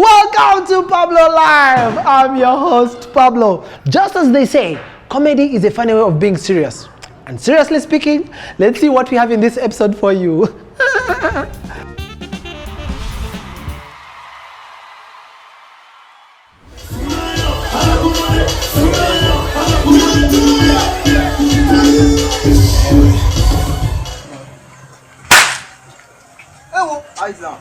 Welcome to Pablo Live. I'm your host, Pablo. Just as they say, comedy is a funny way of being serious. And seriously speaking, let's see what we have in this episode for you. Eyes down.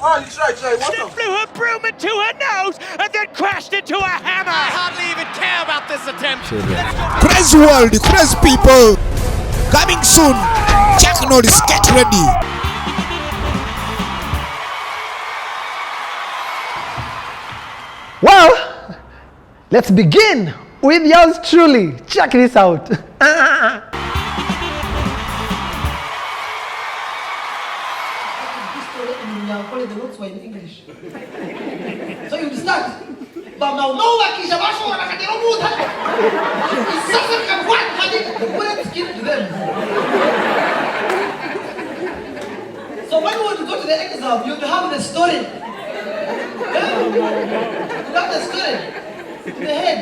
Oh, you try. What She flew her broom into her nose and then crashed into a hammer. I hardly even care about this attempt. Crazy world, crazy people. Coming soon. Chuck Norris, get ready. Well, let's begin with yours truly. Check this out. The notes were in English. So you start. But now, no one can the bullets kill them. So when you want to go to the exam, you have the story. Yeah? You have the story in the head.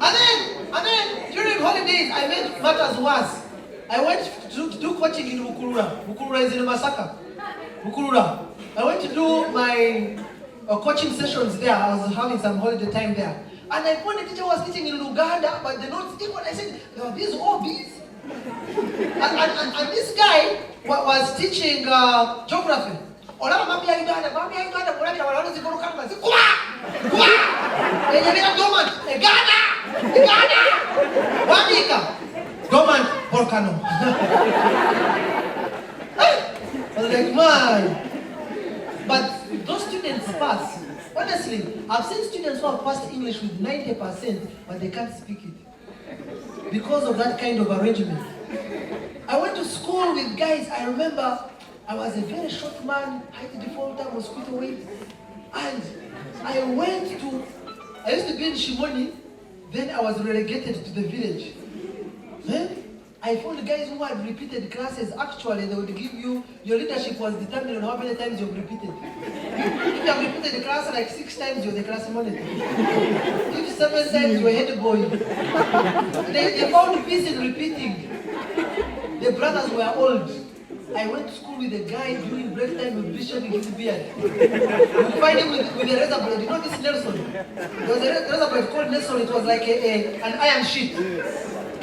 And then during holidays, I made matters worse. I went to do coaching in Bukurura. Bukurura is in Masaka. Bukurura. I went to do my coaching sessions there. I was having some holiday time there. And I found the teacher was teaching in Uganda, but the notes equal. I said, these all these. And this guy was teaching geography. Dormant volcano. I was like, man. But those students pass. Honestly, I've seen students who have passed English with 90%, but they can't speak it. Because of that kind of arrangement. I went to school with guys, I remember I was a very short man, height defaulter, mosquito weight. And I used to be in Shimoni, then I was relegated to the village. Then I found guys who had repeated classes. Actually, they would give you, your leadership was determined on how many times you've repeated. If you have repeated the class like 6 times, you're the class monitor. If 7 times, you're head boy. They found peace in repeating. The brothers were old. I went to school with a guy during break time with Bishop in his beard. You find him with a razor blade. You know this Nelson? There was a razor blade called Nelson. It was like an iron sheet.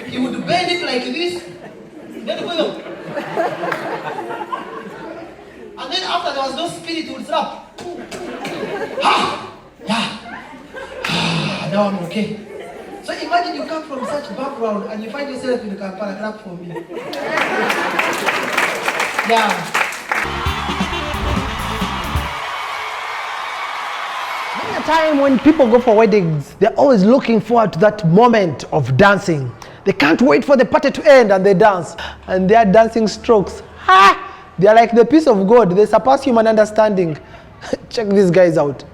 He would bend it like this, then go. And then after there was no spirit, he would slap. Now I'm okay. So imagine you come from such background and you find yourself in the Kampala. Clap for me. Yeah. Many a time when people go for weddings, they're always looking forward to that moment of dancing. They can't wait for the party to end and they dance. And their dancing strokes, they are like the peace of God. They surpass human understanding. Check these guys out.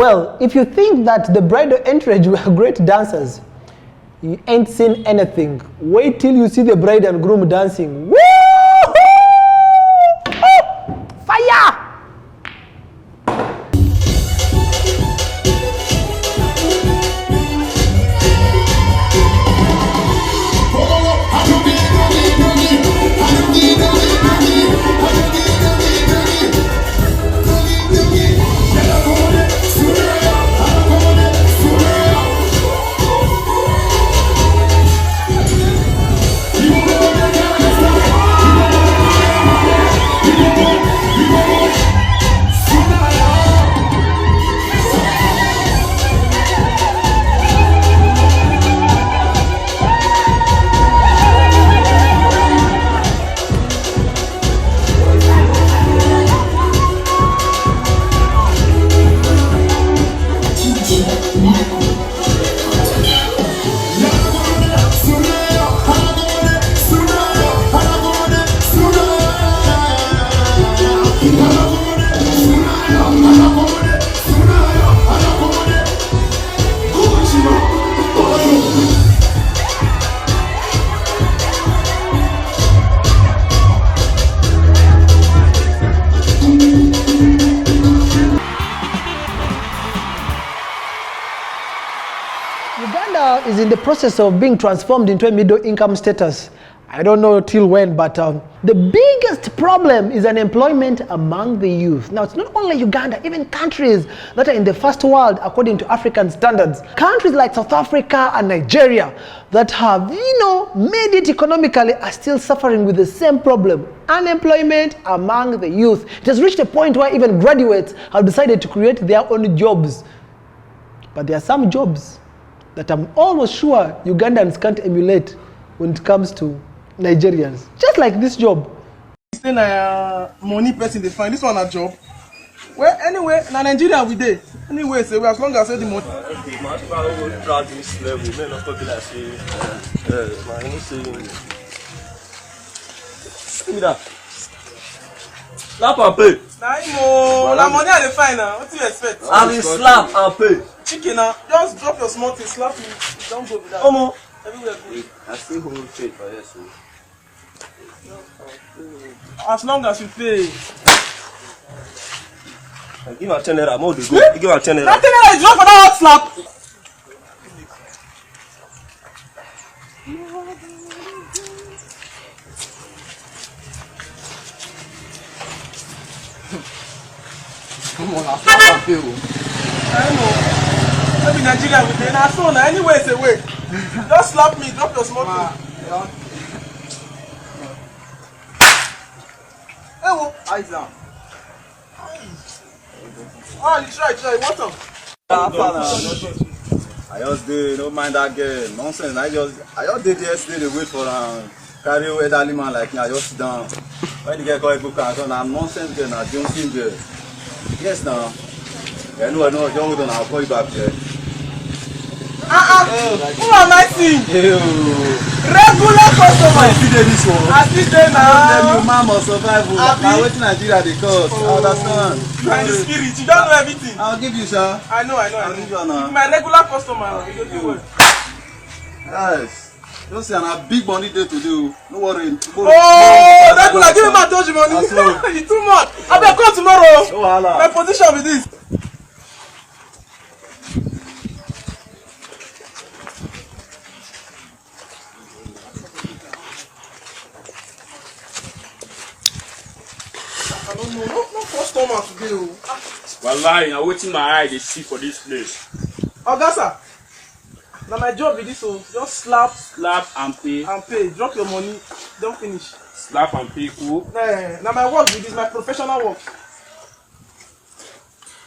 Well, if you think that the bridal entourage were great dancers, you ain't seen anything. Wait till you see the bride and groom dancing. Woo! Fire! Uganda is in the process of being transformed into a middle income status. I don't know till when, but the biggest problem is unemployment among the youth. Now, it's not only Uganda, even countries that are in the first world according to African standards. Countries like South Africa and Nigeria that have, made it economically are still suffering with the same problem. Unemployment among the youth. It has reached a point where even graduates have decided to create their own jobs. But there are some jobs that I'm almost sure Ugandans can't emulate when it comes to Nigerians. Just like this job. Say na money person they find this one a job. Well, anyway, na Nigeria we dey. Anyway, say as long as say the money. Okay, man, if I go proud this level, man, not talking like say, man, you say, give me that. Slap and pay. Na money I dey find now. What do you expect? I mean, slap and pay. Chicken now, just drop your small thing, slap me. Don't go with that. Omo. Everywhere good. I still hold trade for you, so. As long as you pay. Give my 10 naira, more to go. Give my 10 naira. That thing is drop for that hot slap. Come on, I'll slap and pay. I know. Maybe Nigeria with the na so na anyway it's a way. Just slap me, drop your small thing. Hey, wo, eyes down. Ah, you try, what's up? I just did, don't mind that girl. Nonsense. I just did yesterday, they wait for carry away elderly man like me. I just sit down. When the girl call book and I'm nonsense girl, now Johnson girl. Yes now. I know, don't hold on, I'll call you back there. Who am I seeing? Regular customer. I see this one. I see them now. Then your man must survive. Now waiting Nigeria they cause. I understand. You are in the spirit. You don't know everything. I'll give you, sir. I know. I'll give you now. My regular customer. You don't do well. Yes. Don't say I have big money there to do. No worry. Oh, regular. Give me my doji money. You too much. I will come tomorrow. Oh, Allah. My position with this. I don't know. No customer today. Wallahi, I'm waiting my eye they see for this place. Ogasa. Now my job with this, so just slap and pay. Drop your money. Don't finish. Slap and pay, cool. Now my work with this, my professional work.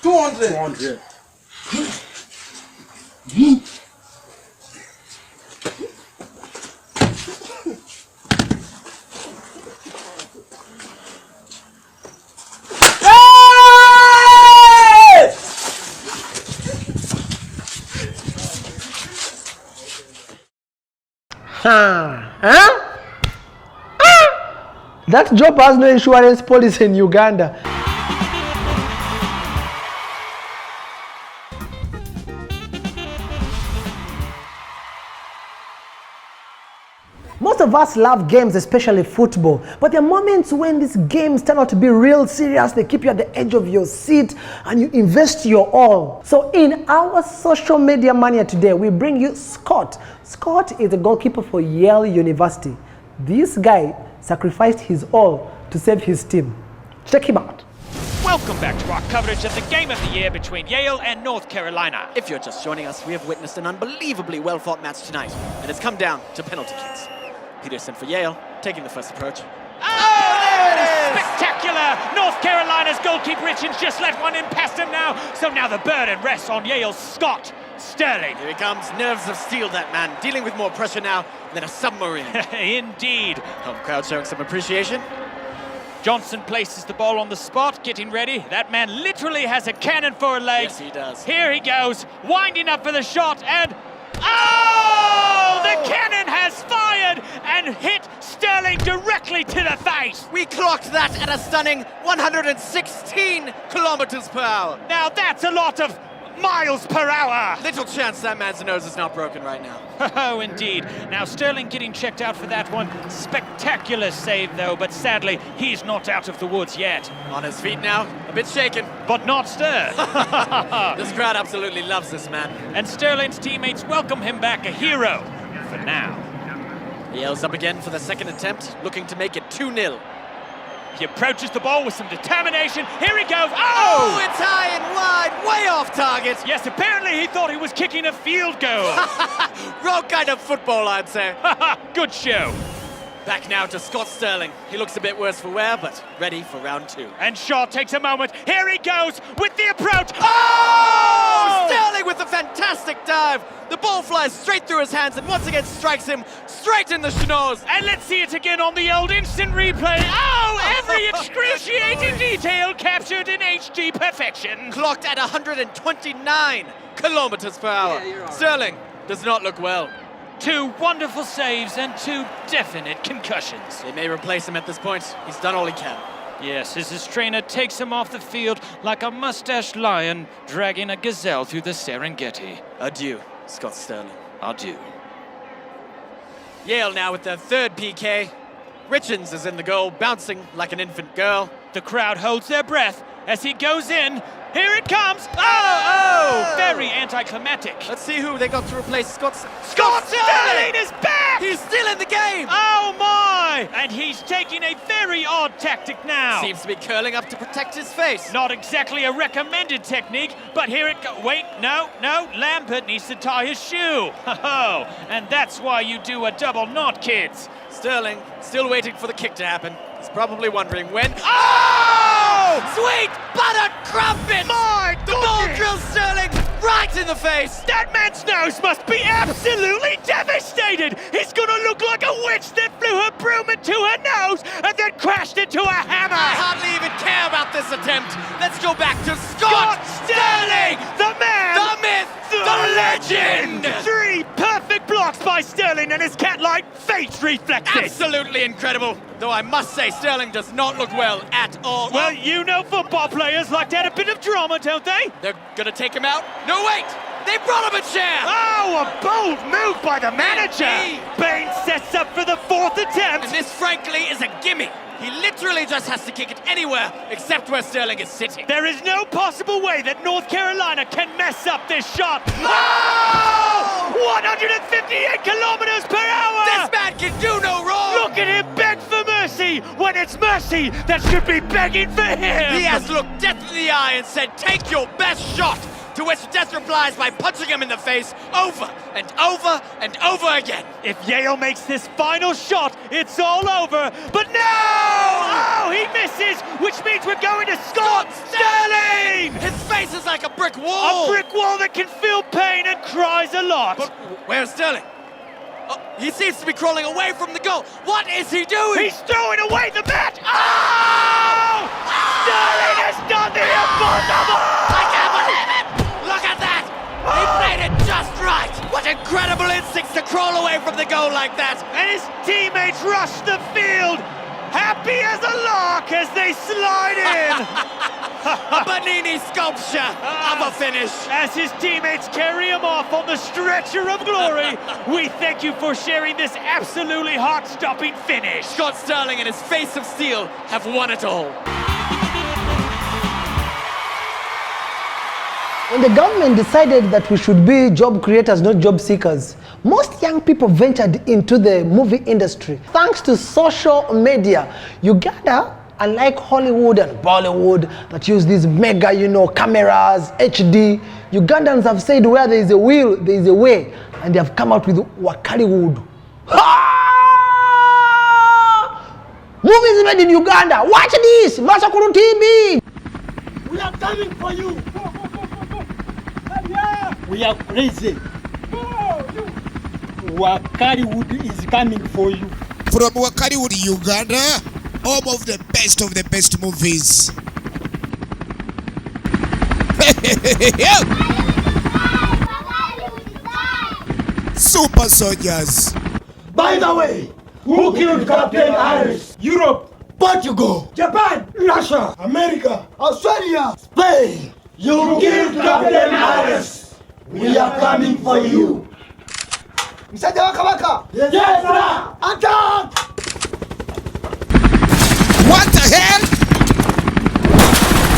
200. 200. That job has no insurance policy in Uganda. Most of us love games, especially football, but there are moments when these games turn out to be real serious. They keep you at the edge of your seat and you invest your all. So in our social media mania today, we bring you Scott. Scott is a goalkeeper for Yale University. This guy sacrificed his all to save his team. Check him out. Welcome back to our coverage of the game of the year between Yale and North Carolina. If you're just joining us, we have witnessed an unbelievably well-fought match tonight, and it's come down to penalty kicks. Peterson for Yale, taking the first approach. Oh, there it is! Spectacular! North Carolina's goalkeeper Richards just let one in past him now, so now the burden rests on Yale's Scott Sterling. Here he comes, nerves of steel, that man, dealing with more pressure now than a submarine. Indeed. Home crowd showing some appreciation. Johnson places the ball on the spot, getting ready. That man literally has a cannon for a leg. Yes, he does. Here he goes, winding up for the shot, and oh! The cannon has fired and hit Sterling directly to the face. We clocked that at a stunning 116 kilometers per hour. Now that's a lot of miles per hour. Little chance that man's nose is not broken right now. Oh, indeed. Now Sterling getting checked out for that one. Spectacular save, though, but sadly, he's not out of the woods yet. On his feet now, a bit shaken. But not stirred. This crowd absolutely loves this man. And Sterling's teammates welcome him back a hero for now. Yale's up again for the second attempt, looking to make it 2-0. He approaches the ball with some determination. Here he goes. Oh, it's high and wide, way off target. Yes, apparently he thought he was kicking a field goal. Wrong kind of football, I'd say. Good show. Back now to Scott Sterling. He looks a bit worse for wear, but ready for round two. And Shaw takes a moment. Here he goes with the approach. Oh! Sterling with a fantastic dive. The ball flies straight through his hands and once again strikes him straight in the schnoz. And let's see it again on the old instant replay. Oh, every excruciating detail captured in HD perfection. Clocked at 129 kilometers per hour. Yeah, Sterling does not look well. 2 wonderful saves and 2 definite concussions. They may replace him at this point. He's done all he can. Yes, as his trainer takes him off the field like a mustached lion dragging a gazelle through the Serengeti. Adieu, Scott Sterling. Adieu. Yale now with their third PK. Richards is in the goal, bouncing like an infant girl. The crowd holds their breath as he goes in. Here it comes! Oh! Very anticlimactic. Let's see who they got to replace Scott Sterling is back! He's still in the game! Oh my! And he's taking a very odd tactic now. Seems to be curling up to protect his face. Not exactly a recommended technique, but here it goes. Wait, no, Lambert needs to tie his shoe. Oh, and that's why you do a double knot, kids. Sterling still waiting for the kick to happen. He's probably wondering when. Oh! Sweet buttered crumpet! My The ball drills Sterling right in the face! That man's nose must be absolutely devastated! He's gonna look like a witch that flew her broom into her nose and then crashed into a hammer! I hardly even care about this attempt. Let's go back to Scott Sterling! The man! The myth! The legend! 3 perfect blocks by Sterling and his cat-like face reflexes! Absolutely incredible! Though I must say Sterling does not look well at all. Well, you know football players like to add a bit of drama, don't they? They're gonna take him out? No, wait! They brought him a chair! Oh, a bold move by the manager! Bain sets up for the 4th attempt! And this, frankly, is a gimme. He literally just has to kick it anywhere except where Sterling is sitting. There is no possible way that North Carolina can mess up this shot. Oh! 158 kilometers per hour! This man can do no wrong! Look at him beg for mercy when it's mercy that should be begging for him! He has looked death in the eye and said, "Take your best shot!" To which Death replies by punching him in the face over and over and over again. If Yale makes this final shot, it's all over. But no! Oh, he misses, which means we're going to Scott Sterling! His face is like a brick wall! A brick wall that can feel pain and cries a lot. But where's Sterling? Oh, he seems to be crawling away from the goal. What is he doing? He's throwing away the bat! Oh! Sterling has done the impossible! I can't believe it! Look at that! He played it just right! What incredible instincts to crawl away from the goal like that! And his teammates rush the field, happy as a lark as they slide in! A Bernini sculpture of a finish. As his teammates carry him off on the stretcher of glory, we thank you for sharing this absolutely heart-stopping finish. Scott Sterling and his face of steel have won it all. When the government decided that we should be job creators, not job seekers, most young people ventured into the movie industry. Thanks to social media, Uganda, unlike Hollywood and Bollywood that use these mega, cameras, HD, Ugandans have said where there is a will, there is a way, and they have come out with Wakaliwood. Movies made in Uganda. Watch this, Masakuru TV. We are coming for you. We are crazy. Wakaliwood is coming for you. From Wakaliwood, Uganda, home of the best movies. Super soldiers. By the way, who killed Captain Harris? Europe, Portugal, Japan, Russia, America, Australia, Spain. You killed Captain Harris. We are coming for you. Yes, sir. Attack! What the hell?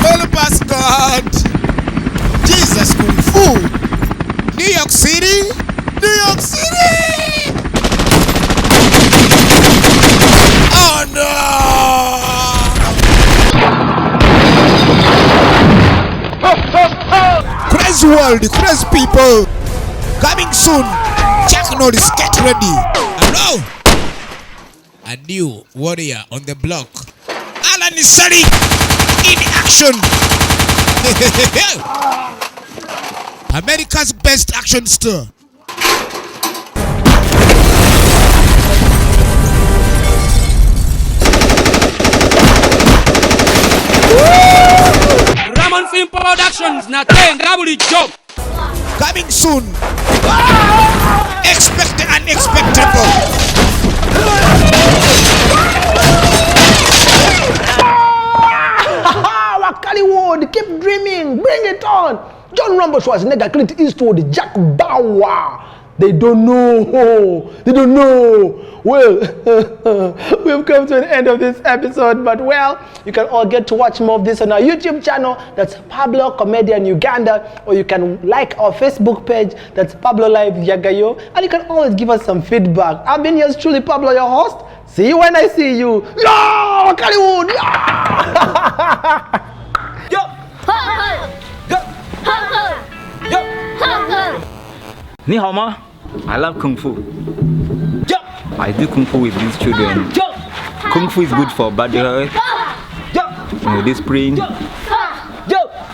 Oh my God! Jesus Kung Fu! New York City! New York City! Oh no! Crazy world, crazy people! Coming soon! Chuck Norris, get ready! Hello! A new warrior on the block. Alan is Sari in action! America's best action star. Ramon Film Productions, na ten Rabuli job. Coming soon. Expect the unexpected. Wakaliwood, keep dreaming, bring it on. John Rambo Schwarzenegger, Clint Eastwood, Jack Bauer. They don't know. They don't know. Well, we've come to an end of this episode, but well, you can all get to watch more of this on our YouTube channel. That's Pablo Comedian Uganda, or you can like our Facebook page. That's Pablo Live Show, and you can always give us some feedback. I've been yours truly, Pablo, your host. See you when I see you. Yo, Hollywood. Yo. Ni hao ma? I love Kung Fu. I do Kung Fu with these children. Kung Fu is good for body health, discipline,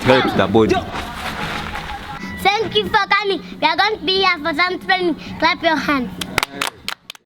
helps the body. Thank you for coming. We are going to be here for some training. Clap your hands.